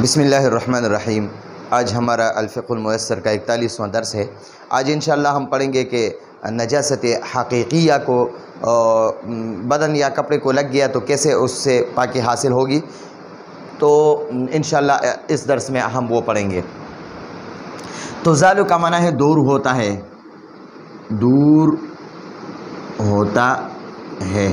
بسم اللہ الرحمن الرحیم۔ آج ہمارا الفقہ المیسر کا 41واں درس ہے۔ آج انشاءاللہ ہم پڑھیں گے کہ نجاست حقیقیہ کو بدن یا کپڑے کو لگ گیا تو کیسے اس سے پاکی حاصل ہوگی، تو انشاءاللہ اس درس میں ہم وہ پڑھیں گے۔ تو زالو کا معنی ہے دور ہوتا ہے، دور ہوتا ہے۔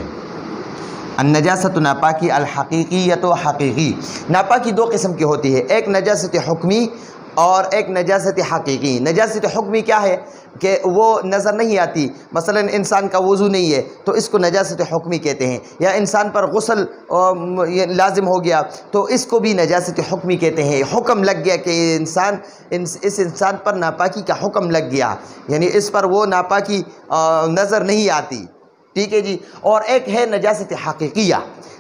النجاست ناپاکی، الحقیقیت و حقیقی۔ ناپاکی دو قسم کی ہوتی ہے، ایک نجاست حکمی اور ایک نجاست حقیقی۔ نجاست حکمی کیا ہے کہ وہ نظر نہیں آتی، مثلا انسان کا وضو نہیں ہے تو اس کو نجاست حکمی کہتے ہیں، یا انسان پر غسل لازم ہو گیا تو اس کو بھی نجاست حکمی کہتے ہیں۔ حکم لگ گیا کہ اس انسان پر ناپاکی کا حکم لگ گیا، یعنی اس پر وہ ناپاکی نظر نہیں آتی، ٹھیک ہے جی۔ اور ایک ہے نجاست حقیقیہ۔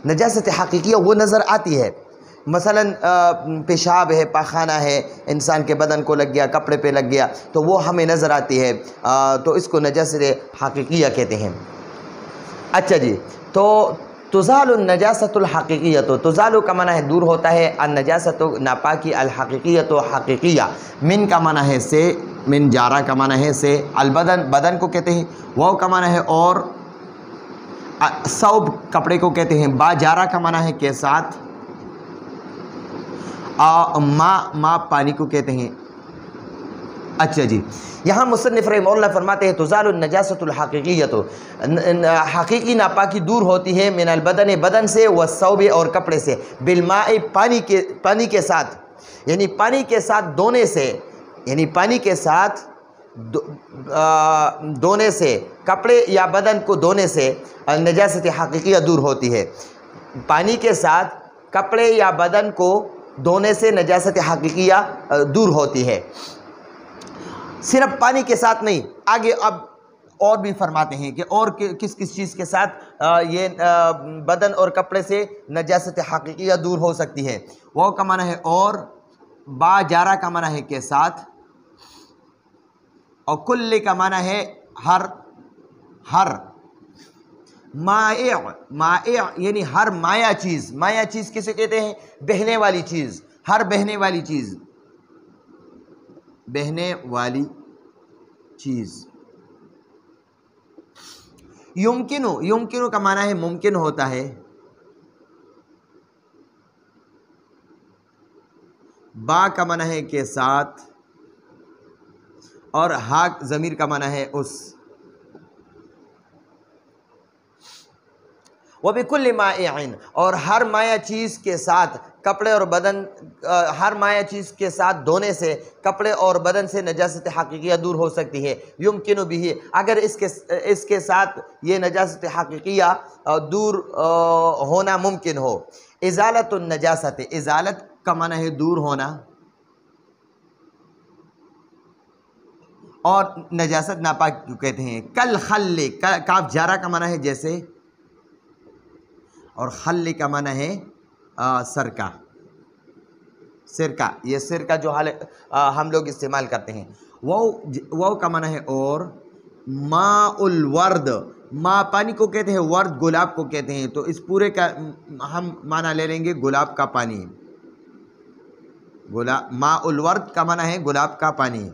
نجاست حقیقیہ وہ نظر آتی ہے، مثلا پیشاب ہے، پاخانہ ہے، انسان کے بدن کو لگ گیا، کپڑے پہ لگ گیا تو وہ ہمیں نظر آتی ہے، تو اس کو نجاست حقیقیہ کہتے ہیں۔ اچھا جی، تو تزال النجاست الحقیقیہ، تو تزالو کا معنی ہے دور ہوتا ہے، النجاست ناپاکی، الحقیقیت حقیقیہ۔ من کا معنی ہے سے، من جارہ کا معنی ہے سے، البدن بدن کو کہتے ہیں، واو کا معنی ہے اور، ثوب کپڑے کو کہتے ہیں، با جارہ کا معنی ہے کے ساتھ، ما پانی کو کہتے ہیں۔ اچھا جی، یہاں مصنف رحمہ اللہ فرماتے ہیں تزال النجاست الحقیقیت، حقیقی ناپاکی دور ہوتی ہے، من البدن بدن سے، والثوب اور کپڑے سے، بالماء پانی کے ساتھ، یعنی پانی کے ساتھ دھونے سے، یعنی پانی کے ساتھ دھونے سے، کپڑے یا بدن کو دھونے سے نجاست حقیقیہ دور ہوتی ہے۔ پانی کے ساتھ کپڑے یا بدن کو دھونے سے نجاست حقیقیہ دور ہوتی ہے۔ صرف پانی کے ساتھ نہیں، آگے اب اور بھی فرماتے ہیں کہ اور کس کس چیز کے ساتھ یہ بدن اور کپڑے سے نجاست حقیقیہ دور ہو سکتی ہے۔ وہ کا معنی ہے اور، با جارہ کا معنی ہے کے ساتھ، اور کل کا معنی ہے ہر مائع یعنی ہر مائع چیز۔ مائع چیز کسے کہتے ہیں؟ بہنے والی چیز، ہر بہنے والی چیز، بہنے والی چیز۔ یمکنو کا معنی ہے ممکن ہوتا ہے، با کا معنی ہے کے ساتھ، اور ہا ضمیر کا معنی ہے اس۔ وَبِكُلِّ مَائِعٍ، اور ہر مائع چیز کے ساتھ کپڑے اور بدن، ہر مائع چیز کے ساتھ دھونے سے کپڑے اور بدن سے نجاست حقیقیہ دور ہو سکتی ہے۔ یمکنو بھی، اگر اس کے ساتھ یہ نجاست حقیقیہ دور ہونا ممکن ہو۔ ازالت النجاست، ازالت کا معنی ہے دور ہونا، اور نجاست ناپاک کہتے ہیں۔ کل خل، کاف جارہ کا معنی ہے جیسے، اور خل کا معنی ہے سرکہ، سرکہ، یہ سرکہ جو ہم لوگ استعمال کرتے ہیں۔ وہ کا معنی ہے اور، ماء الورد، ماء پانی کو کہتے ہیں، ورد گلاب کو کہتے ہیں، تو اس پورے کا ہم معنی لے لیں گے گلاب کا پانی۔ ماء الورد کا معنی ہے گلاب کا پانی۔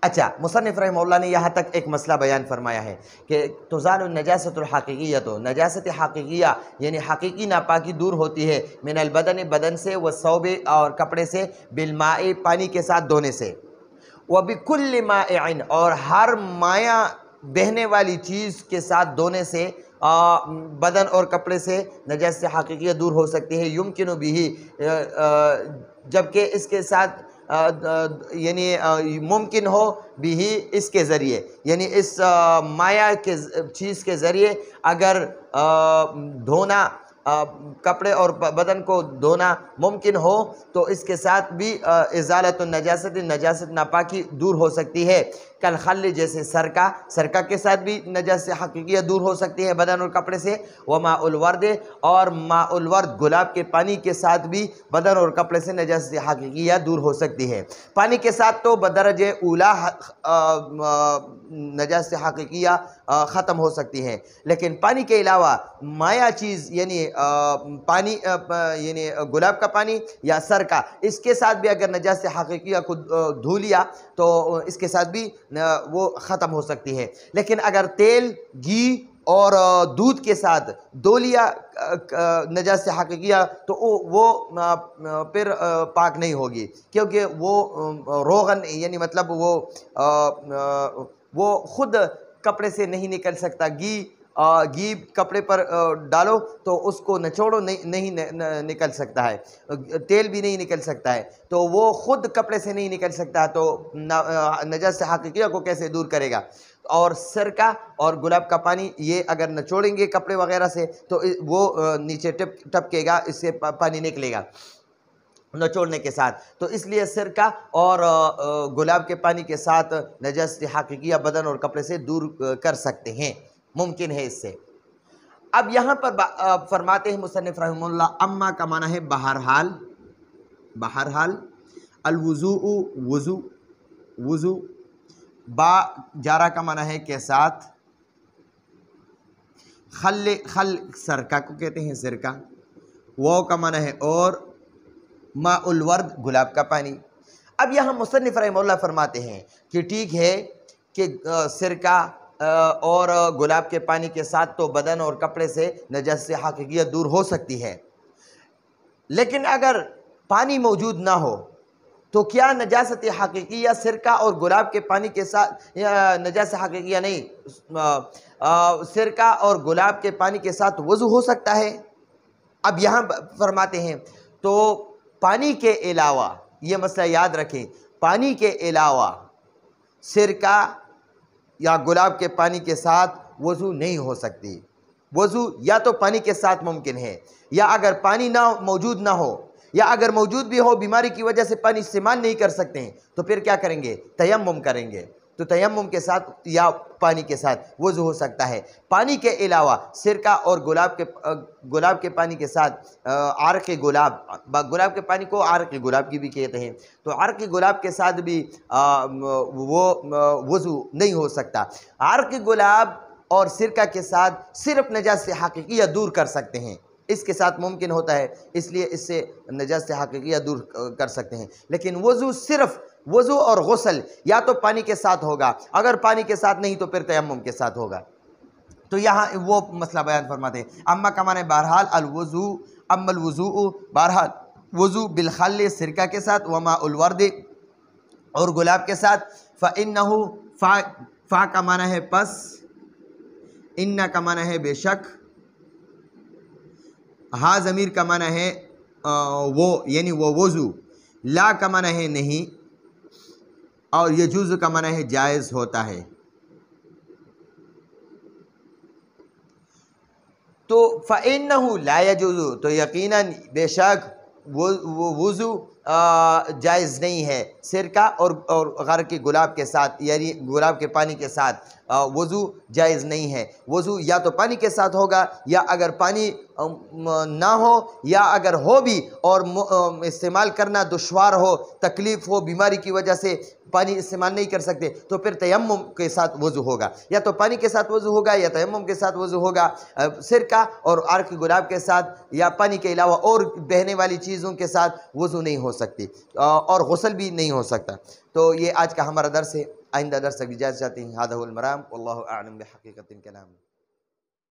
اچھا، مصنف رحمہ اللہ نے یہاں تک ایک مسئلہ بیان فرمایا ہے کہ تزال النجاست الحقیقیہ، تو نجاست حقیقیہ یعنی حقیقی ناپاکی دور ہوتی ہے، من البدن بدن سے، والثوب اور کپڑے سے، بالماء پانی کے ساتھ دھونے سے، وبکل مائع اور ہر مائع بہنے والی چیز کے ساتھ دھونے سے بدن اور کپڑے سے نجاست حقیقیہ دور ہو سکتی ہے۔ یمکنو بھی، جبکہ اس کے ساتھ یعنی ممکن ہو بھی اس کے ذریعے، یعنی اس مائع کے چیز کے ذریعے اگر دھونا، کپڑے اور بدن کو دھونا ممکن ہو تو اس کے ساتھ بھی ازالت النجاست، نجاست ناپاکی دور ہو سکتی ہے۔ کل خل جیسے سرکہ کے ساتھ بھی نجاست حقیقیہ دور ہو سکتی ہے بدن اور کپڑے سے۔ وماء الورد، اور ماء الورد گلاب کے پانی کے ساتھ بھی بدن اور کپڑے سے نجاست حقیقیہ دور ہو سکتی ہے۔ پانی کے ساتھ تو بدرجہ اولا نجاست حقیقیہ ختم ہو سکتی ہے، لیکن پانی کے علاوہ مائع چیز یعنی پانی یعنی گلاب کا پانی یا سرکہ، اس کے ساتھ بھی اگر نجاست حقیقیہ کو دھو لیا تو اس کے ساتھ بھی وہ ختم ہو سکتی ہے۔ لیکن اگر تیل، گھی اور دودھ کے ساتھ دھو لیا نجاست حقیقیہ تو وہ پھر پاک نہیں ہوگی، کیونکہ وہ روغن یعنی مطلب وہ خود کپڑے سے نہیں نکل سکتا۔ گھی کپڑے پر ڈالو تو اس کو نچوڑو نہیں نکل سکتا ہے، تیل بھی نہیں نکل سکتا ہے، تو وہ خود کپڑے سے نہیں نکل سکتا، تو نجاست حقیقیہ کو کیسے دور کرے گا؟ اور سرکہ اور گلاب کا پانی یہ اگر نچوڑیں گے کپڑے وغیرہ سے تو وہ نیچے ٹپکے گا، اس سے پانی نکلے گا نچوڑنے کے ساتھ۔ تو اس لیے سرکہ اور گلاب کے پانی کے ساتھ نجاست حقیقیہ بدن اور کپڑے سے دور کر سکتے ہیں، ممکن ہے اس سے۔ اب یہاں پر فرماتے ہیں مصنف رحمہ اللہ، اما کا معنی ہے بہرحال، الوضوء وضو، با جارہ کا معنی ہے کے ساتھ، خل سرکہ کو کہتے ہیں سرکہ، واو کا معنی ہے اور، ماء الورد گلاب کا پانی۔ اب یہاں مصنف رحمہ اللہ فرماتے ہیں کہ ٹھیک ہے کہ سرکہ اور گلاب کے پانی کے ساتھ تو بدن اور کپڑے سے نجاست حقیقیہ دور ہو سکتی ہے، لیکن اگر پانی موجود نہ ہو تو کیا نجاست حقیقیہ سرکہ اور گلاب کے پانی کے ساتھ، نجاست حقیقیہ نہیں، سرکہ اور گلاب کے پانی کے ساتھ وضو ہو سکتا ہے؟ اب یہاں فرماتے ہیں تو پانی کے علاوہ، یہ مسئلہ یاد رکھیں، پانی کے علاوہ سرکہ یا گلاب کے پانی کے ساتھ وضو نہیں ہو سکتی۔ وضو یا تو پانی کے ساتھ ممکن ہے، یا اگر پانی موجود نہ ہو، یا اگر موجود بھی ہو بیماری کی وجہ سے پانی استعمال نہیں کر سکتے ہیں تو پھر کیا کریں گے؟ تیمم کریں گے، تو تیمم کے ساتھ یا پانی کے ساتھ وضو ہو سکتا ہے۔ پانی کے علاوہ سرکہ اور گلاب کے پانی کے ساتھ عرق گلاب کے پانی کو عرق گلاب کی بھی کہتے ہیں، تو عرق گلاب کے ساتھ بھی وہ وضو نہیں ہو سکتا۔ عرق گلاب اور سرکہ کے ساتھ صرف نجاست حقیقیہ دور کر سکتے ہیں، اس کے ساتھ ممکن ہوتا ہے، اس لیے اس سے نجاست حقیقیہ دور کر سکتے ہیں۔ لیکن وضو اور غسل یا تو پانی کے ساتھ ہوگا، اگر پانی کے ساتھ نہیں تو پھر تیمم کے ساتھ ہوگا۔ تو یہاں وہ مسئلہ بیان فرماتے ہیں، اما کا معنی بہرحال الوضوء بہرحال وضو بالخل سرکہ کے ساتھ، وماء الورد اور گلاب کے ساتھ، فَإِنَّهُ فا کا معنی ہے پس، ان کا معنی ہے بے شک، ہا ضمیر کا معنی ہے وہ یعنی وہ وضو، لا کا معنی ہے نہیں، اور یجوز کا معنی ہے جائز ہوتا ہے۔ تو فَإِنَّهُ لا يَجُوزُ، تو یقیناً بے شک وضو جائز نہیں ہے سرکہ اور غرق گلاب کے ساتھ، یعنی گلاب کے پانی کے ساتھ وضو جائز نہیں ہے۔ وضو یا تو پانی کے ساتھ ہوگا، یا اگر پانی نہ ہو، یا اگر ہو بھی اور استعمال کرنا دشوار ہو، تکلیف ہو، بیماری کی وجہ سے پانی استعمال نہیں کر سکتے تو پھر تیمم کے ساتھ وضو ہوگا، یا تو پانی کے ساتھ وضو ہوگا یا تیمم کے ساتھ وضو ہوگا۔ سرکہ اور عرق گلاب کے ساتھ یا پانی کے علاوہ اور بہنے والی چیزوں کے ساتھ وضو نہیں ہو سکتی، اور غسل بھی نہیں ہو سکتا۔ تو یہ آج کا ہمارا درس ہے، آئندہ درس تک اجازت چاہتے ہیں۔ ھذا هو المرام واللہ اعلم بحقیقت الکلام۔